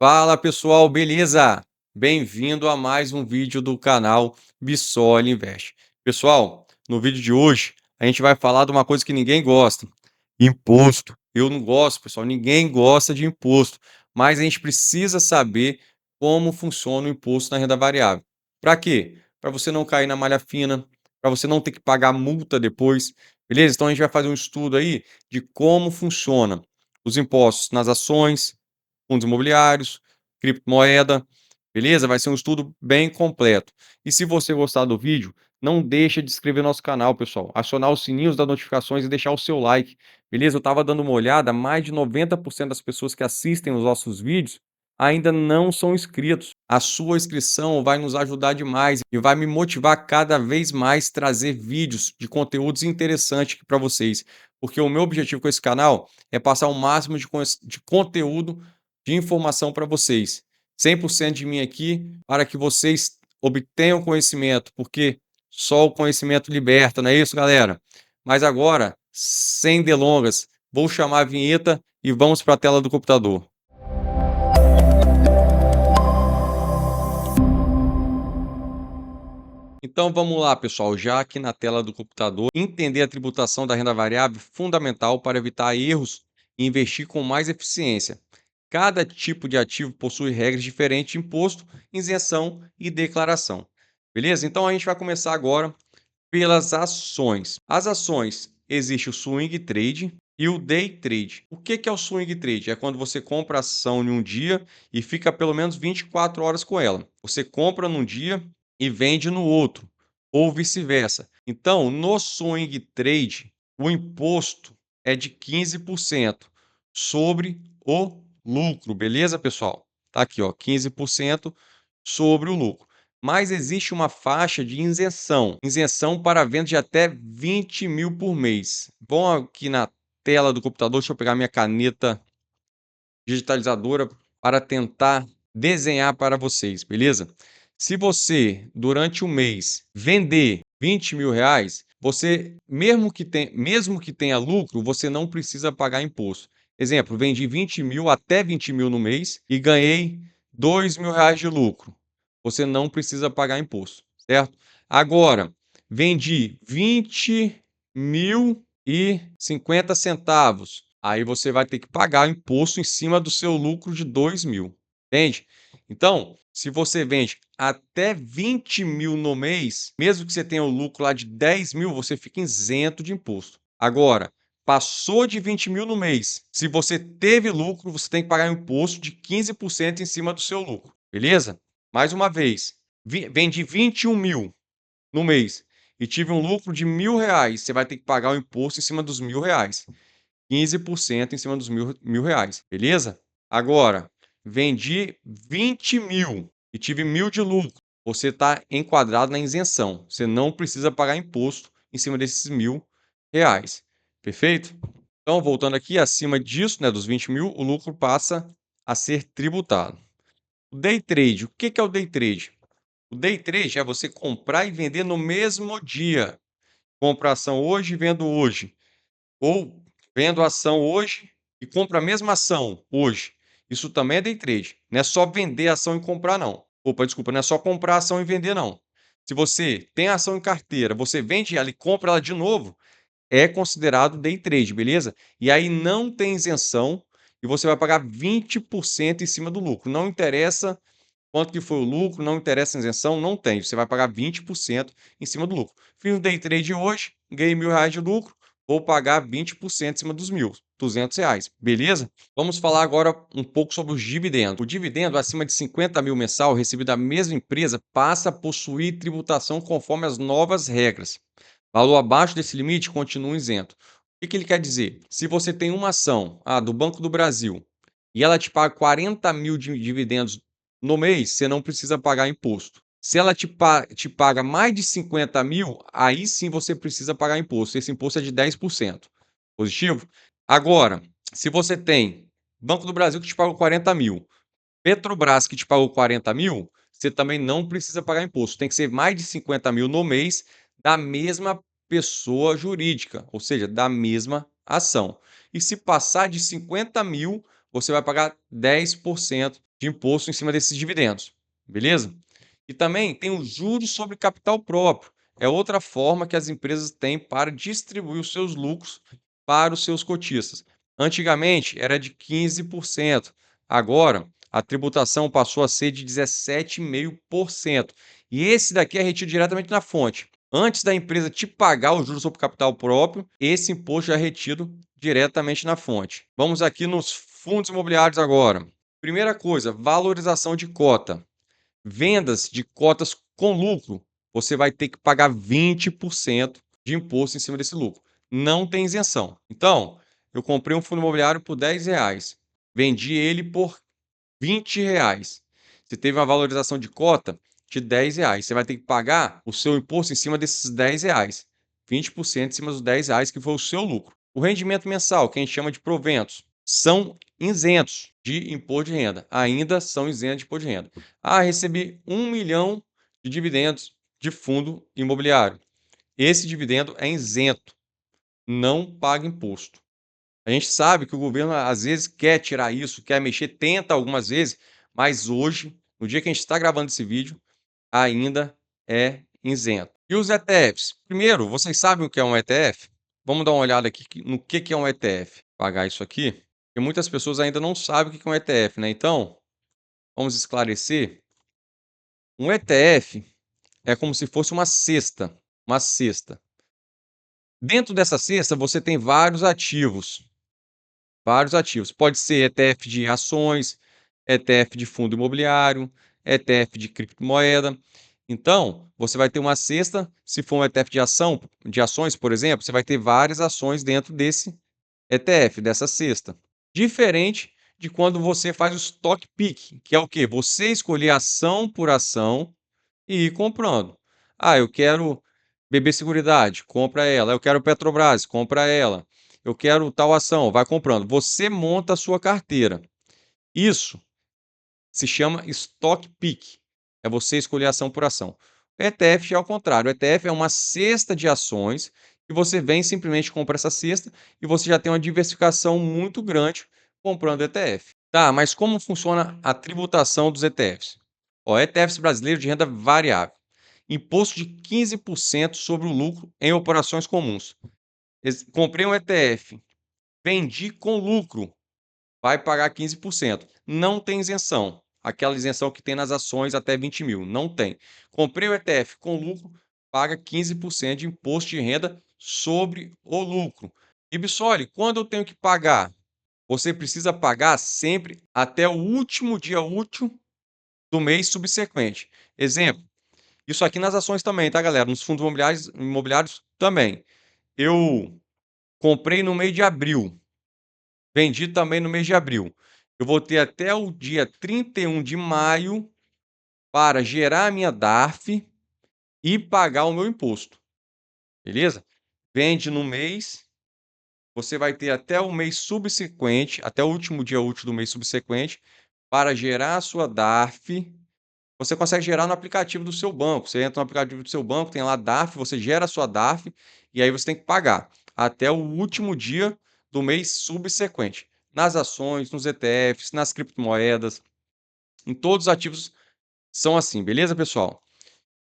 Fala pessoal, beleza? Bem-vindo a mais um vídeo do canal Bissoli Invest. Pessoal, no vídeo de hoje a gente vai falar de uma coisa que ninguém gosta: imposto. Eu não gosto, pessoal, ninguém gosta de imposto, mas a gente precisa saber como funciona o imposto na renda variável. Para quê? Para você não cair na malha fina, para você não ter que pagar multa depois, beleza? Então a gente vai fazer um estudo aí de como funciona os impostos nas ações, fundos imobiliários, criptomoeda, beleza? Vai ser um estudo bem completo. E se você gostar do vídeo, não deixa de se inscrever no nosso canal, pessoal, acionar os sininhos das notificações e deixar o seu like, beleza? Eu estava dando uma olhada, mais de 90% das pessoas que assistem os nossos vídeos ainda não são inscritos. A sua inscrição vai nos ajudar demais e vai me motivar cada vez mais trazer vídeos de conteúdos interessantes para vocês, porque o meu objetivo com esse canal é passar o máximo de conteúdo, de informação para vocês. 100% de mim aqui para que vocês obtenham conhecimento, porque só o conhecimento liberta, não é isso, galera? Mas agora, sem delongas, vou chamar a vinheta e vamos para a tela do computador. Então vamos lá, pessoal, já aqui na tela do computador, entender a tributação da renda variável é fundamental para evitar erros e investir com mais eficiência. Cada tipo de ativo possui regras diferentes de imposto, isenção e declaração. Beleza? Então a gente vai começar agora pelas ações. As ações, existe o swing trade e o day trade. O que é o swing trade? É quando você compra a ação em um dia e fica pelo menos 24 horas com ela. Você compra num dia e vende no outro, ou vice-versa. Então, no swing trade, o imposto é de 15% sobre o lucro, beleza, pessoal? Tá aqui, ó, 15% sobre o lucro. Mas existe uma faixa de isenção para venda de até 20 mil por mês. Vão aqui na tela do computador, deixa eu pegar minha caneta digitalizadora para tentar desenhar para vocês, beleza? Se você, durante um mês, vender 20 mil reais, você, mesmo que tenha lucro, você não precisa pagar imposto. Exemplo, vendi 20 mil, até 20 mil no mês e ganhei 2 mil reais de lucro. Você não precisa pagar imposto, certo? Agora, vendi 20 mil e 50 centavos. Aí você vai ter que pagar o imposto em cima do seu lucro de 2 mil. Entende? Então, se você vende até 20 mil no mês, mesmo que você tenha o lucro lá de 10 mil, você fica isento de imposto. Agora, passou de 20 mil no mês, se você teve lucro, você tem que pagar um imposto de 15% em cima do seu lucro. Beleza? Mais uma vez, vendi 21 mil no mês e tive um lucro de R$ 1.000, você vai ter que pagar o imposto em cima dos R$ 1.000. 15% em cima dos mil reais, beleza? Agora, vendi 20 mil e tive 1.000 de lucro. Você está enquadrado na isenção. Você não precisa pagar imposto em cima desses R$ 1.000. Perfeito? Então, voltando aqui, acima disso, né, dos 20 mil, o lucro passa a ser tributado. O day trade. O que é o day trade? O day trade é você comprar e vender no mesmo dia. Compro a ação hoje e vendo hoje. Ou vendo a ação hoje e compro a mesma ação hoje. Isso também é day trade. Não é só vender a ação e comprar, não. Opa, desculpa, não é só comprar a ação e vender, não. Se você tem a ação em carteira, você vende ela e compra ela de novo, é considerado day trade, beleza? E aí não tem isenção e você vai pagar 20% em cima do lucro. Não interessa quanto que foi o lucro, não interessa a isenção, não tem. Você vai pagar 20% em cima do lucro. Fiz um day trade hoje, ganhei R$ 1.000 de lucro, vou pagar 20% em cima dos mil, R$ 200, beleza? Vamos falar agora um pouco sobre os dividendos. O dividendo acima de 50 mil mensal recebido da mesma empresa passa a possuir tributação conforme as novas regras. Valor abaixo desse limite continua isento. O que ele quer dizer? Se você tem uma ação do Banco do Brasil e ela te paga 40 mil de dividendos no mês, você não precisa pagar imposto. Se ela te paga mais de 50 mil, aí sim você precisa pagar imposto. Esse imposto é de 10%. Positivo? Agora, se você tem Banco do Brasil que te pagou 40 mil, Petrobras que te pagou 40 mil, você também não precisa pagar imposto. Tem que ser mais de 50 mil no mês da mesma pessoa jurídica, ou seja, da mesma ação. E se passar de 50 mil, você vai pagar 10% de imposto em cima desses dividendos, beleza? E também tem os juros sobre capital próprio. É outra forma que as empresas têm para distribuir os seus lucros para os seus cotistas. Antigamente era de 15%, agora a tributação passou a ser de 17,5%. E esse daqui é retido diretamente na fonte. Antes da empresa te pagar o juros sobre capital próprio, esse imposto já é retido diretamente na fonte. Vamos aqui nos fundos imobiliários agora. Primeira coisa, valorização de cota. Vendas de cotas com lucro, você vai ter que pagar 20% de imposto em cima desse lucro. Não tem isenção. Então, eu comprei um fundo imobiliário por R$ 10, vendi ele por R$ 20. Você teve uma valorização de cota de R$ 10. Você vai ter que pagar o seu imposto em cima desses R$ 10. 20% em cima dos R$ 10 que foi o seu lucro. O rendimento mensal, que a gente chama de proventos, são isentos de imposto de renda. Ainda são isentos de imposto de renda. Ah, recebi 1 milhão de dividendos de fundo imobiliário. Esse dividendo é isento, não paga imposto. A gente sabe que o governo às vezes quer tirar isso, quer mexer, tenta algumas vezes, mas hoje, no dia que a gente está gravando esse vídeo, ainda é isento. E os ETFs? Primeiro, vocês sabem o que é um ETF? Vamos dar uma olhada aqui no que é um ETF. Pagar isso aqui, porque muitas pessoas ainda não sabem o que é um ETF, né? Então, vamos esclarecer. Um ETF é como se fosse uma cesta, uma cesta. Dentro dessa cesta, você tem vários ativos. Vários ativos. Pode ser ETF de ações, ETF de fundo imobiliário, ETF de criptomoeda. Então, você vai ter uma cesta, se for um ETF de ações, por exemplo, você vai ter várias ações dentro desse ETF, dessa cesta. Diferente de quando você faz o stock pick, que é o quê? Você escolher ação por ação e ir comprando. Ah, eu quero BB Seguridade, compra ela. Eu quero Petrobras, compra ela. Eu quero tal ação, vai comprando. Você monta a sua carteira. Isso se chama stock pick. É você escolher ação por ação. O ETF já é ao contrário. O ETF é uma cesta de ações e você vem simplesmente compra essa cesta e você já tem uma diversificação muito grande comprando ETF. Tá, mas como funciona a tributação dos ETFs? Ó, ETFs brasileiros de renda variável. Imposto de 15% sobre o lucro em operações comuns. Comprei um ETF, vendi com lucro, vai pagar 15%. Não tem isenção. Aquela isenção que tem nas ações até 20 mil. Não tem. Comprei o ETF com lucro, paga 15% de imposto de renda sobre o lucro. E Bissoli, quando eu tenho que pagar? Você precisa pagar sempre até o último dia útil do mês subsequente. Exemplo, isso aqui nas ações também, tá, galera? Nos fundos imobiliários também. Eu comprei no mês de abril, vendi também no mês de abril. Eu vou ter até o dia 31 de maio para gerar a minha DARF e pagar o meu imposto. Beleza? Vende no mês, você vai ter até o mês subsequente, até o último dia útil do mês subsequente, para gerar a sua DARF. Você consegue gerar no aplicativo do seu banco. Você entra no aplicativo do seu banco, tem lá DARF, você gera a sua DARF e aí você tem que pagar até o último dia do mês subsequente. Nas ações, nos ETFs, nas criptomoedas, em todos os ativos são assim, beleza, pessoal?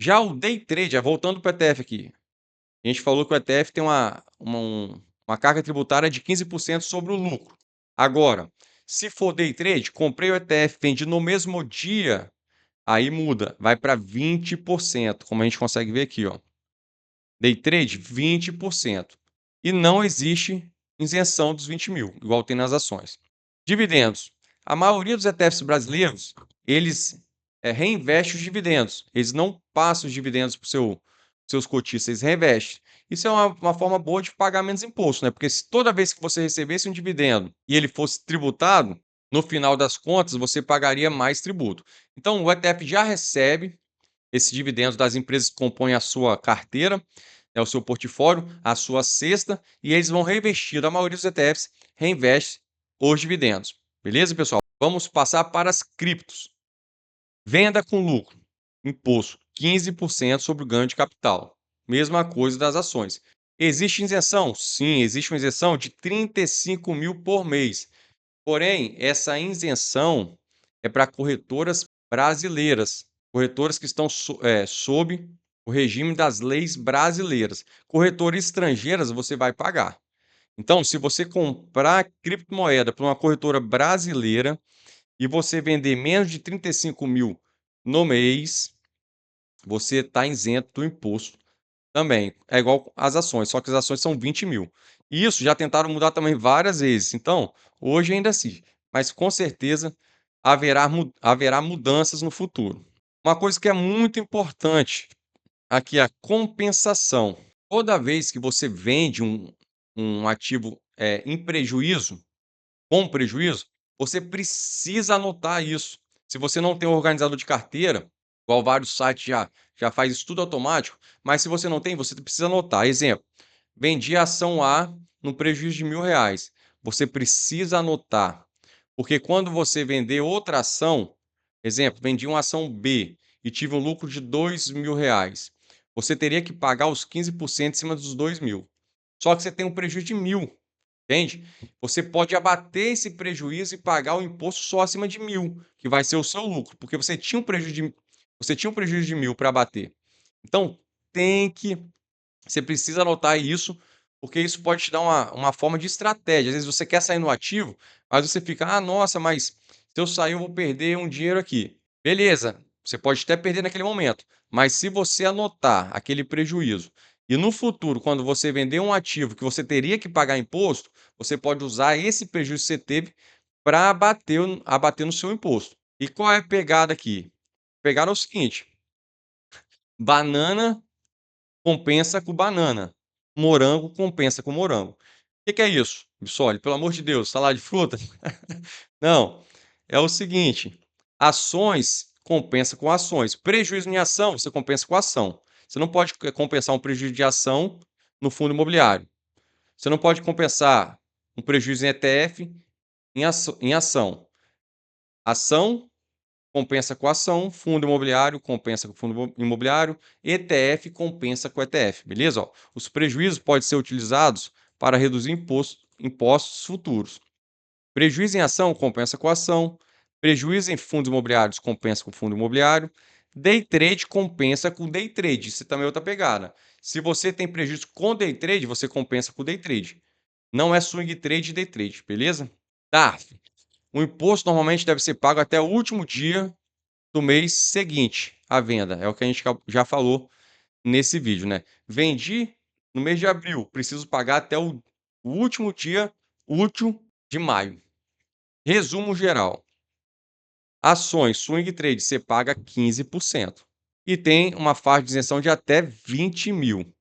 Já o day trade, voltando para o ETF aqui, a gente falou que o ETF tem uma carga tributária de 15% sobre o lucro. Agora, se for day trade, comprei o ETF, vendi no mesmo dia, aí muda, vai para 20%, como a gente consegue ver aqui, ó. Day trade, 20%. E não existe isenção dos 20 mil, igual tem nas ações. Dividendos. A maioria dos ETFs brasileiros, eles reinvestem os dividendos. Eles não passam os dividendos para os seus cotistas, eles reinvestem. Isso é uma forma boa de pagar menos imposto, né? Porque se toda vez que você recebesse um dividendo e ele fosse tributado, no final das contas, você pagaria mais tributo. Então, o ETF já recebe esses dividendos das empresas que compõem a sua carteira, o seu portfólio, a sua cesta, e eles vão reinvestir. A maioria dos ETFs reinveste os dividendos. Beleza, pessoal? Vamos passar para as criptos. Venda com lucro. Imposto 15% sobre o ganho de capital. Mesma coisa das ações. Existe isenção? Sim, existe uma isenção de 35 mil por mês. Porém, essa isenção é para corretoras brasileiras, corretoras que estão sob o regime das leis brasileiras. Corretoras estrangeiras você vai pagar. Então, se você comprar criptomoeda para uma corretora brasileira e você vender menos de 35 mil no mês, você está isento do imposto também. É igual as ações, só que as ações são 20 mil. Isso já tentaram mudar também várias vezes. Então, hoje ainda assim, mas com certeza haverá mudanças no futuro. Uma coisa que é muito importante aqui é a compensação. Toda vez que você vende um ativo em prejuízo, com prejuízo, você precisa anotar isso. Se você não tem um organizador de carteira, igual vários sites já faz isso tudo automático, mas se você não tem, você precisa anotar. Exemplo, vendi a ação A no prejuízo de R$ 1.000. Você precisa anotar, porque quando você vender outra ação, exemplo, vendi uma ação B e tive um lucro de R$ 2.000, você teria que pagar os 15% em cima dos 2.000. Só que você tem um prejuízo de 1.000. Entende? Você pode abater esse prejuízo e pagar o imposto só acima de 1.000, que vai ser o seu lucro, porque você tinha um prejuízo de 1.000 para abater. Então, você precisa anotar isso, porque isso pode te dar uma forma de estratégia. Às vezes você quer sair no ativo, mas você fica, nossa, mas se eu sair eu vou perder um dinheiro aqui. Beleza, você pode até perder naquele momento, mas se você anotar aquele prejuízo e no futuro, quando você vender um ativo que você teria que pagar imposto, você pode usar esse prejuízo que você teve para abater no seu imposto. E qual é a pegada aqui? A pegada é o seguinte: banana compensa com banana, morango compensa com morango. O que é isso? Olha, pelo amor de Deus, salada de fruta? Não, é o seguinte: ações compensa com ações. Prejuízo em ação, você compensa com ação. Você não pode compensar um prejuízo de ação no fundo imobiliário. Você não pode compensar um prejuízo em ETF em ação. Ação compensa com ação, fundo imobiliário compensa com fundo imobiliário, ETF compensa com ETF, beleza? Ó, os prejuízos podem ser utilizados para reduzir impostos futuros. Prejuízo em ação compensa com ação, prejuízo em fundos imobiliários compensa com fundo imobiliário, day trade compensa com day trade, isso também é outra pegada. Se você tem prejuízo com day trade, você compensa com day trade. Não é swing trade e day trade, beleza? TARF. O imposto normalmente deve ser pago até o último dia do mês seguinte à venda. É o que a gente já falou nesse vídeo, né? Vendi no mês de abril, preciso pagar até o último dia útil de maio. Resumo geral: ações swing trade você paga 15% e tem uma faixa de isenção de até 20 mil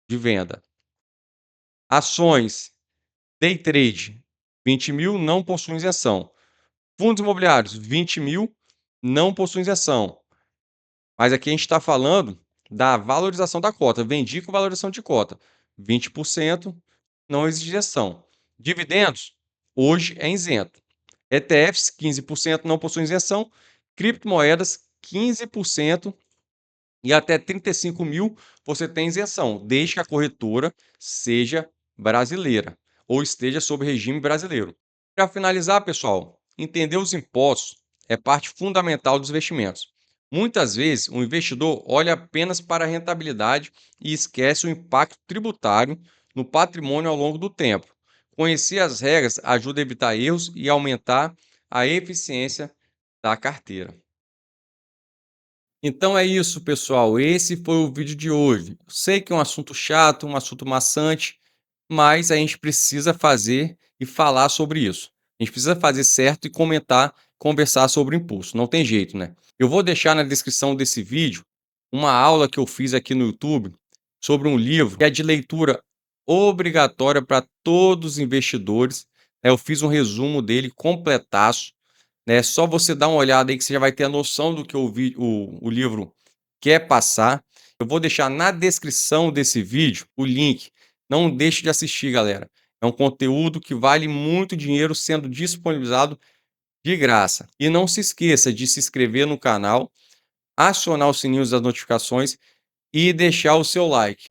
de venda. Ações day trade 20 mil não possuem isenção. Fundos imobiliários 20 mil não possuem isenção. Mas aqui a gente está falando da valorização da cota. Vendi com valorização de cota. 20% não exige isenção. Dividendos, hoje é isento. ETFs, 15% não possuem isenção. Criptomoedas, 15% e até 35 mil você tem isenção, desde que a corretora seja brasileira ou esteja sob regime brasileiro. Para finalizar, pessoal, entender os impostos é parte fundamental dos investimentos. Muitas vezes, o investidor olha apenas para a rentabilidade e esquece o impacto tributário no patrimônio ao longo do tempo. Conhecer as regras ajuda a evitar erros e aumentar a eficiência da carteira. Então é isso, pessoal. Esse foi o vídeo de hoje. Sei que é um assunto chato, um assunto maçante, mas a gente precisa fazer e falar sobre isso. A gente precisa fazer certo e conversar sobre o imposto. Não tem jeito, né? Eu vou deixar na descrição desse vídeo uma aula que eu fiz aqui no YouTube sobre um livro que é de leitura obrigatória para todos os investidores. Eu fiz um resumo dele completaço, né? Só você dar uma olhada aí que você já vai ter a noção do que o livro quer passar. Eu vou deixar na descrição desse vídeo o link. Não deixe de assistir, galera. É um conteúdo que vale muito dinheiro sendo disponibilizado de graça. E não se esqueça de se inscrever no canal, acionar o sininho das notificações e deixar o seu like.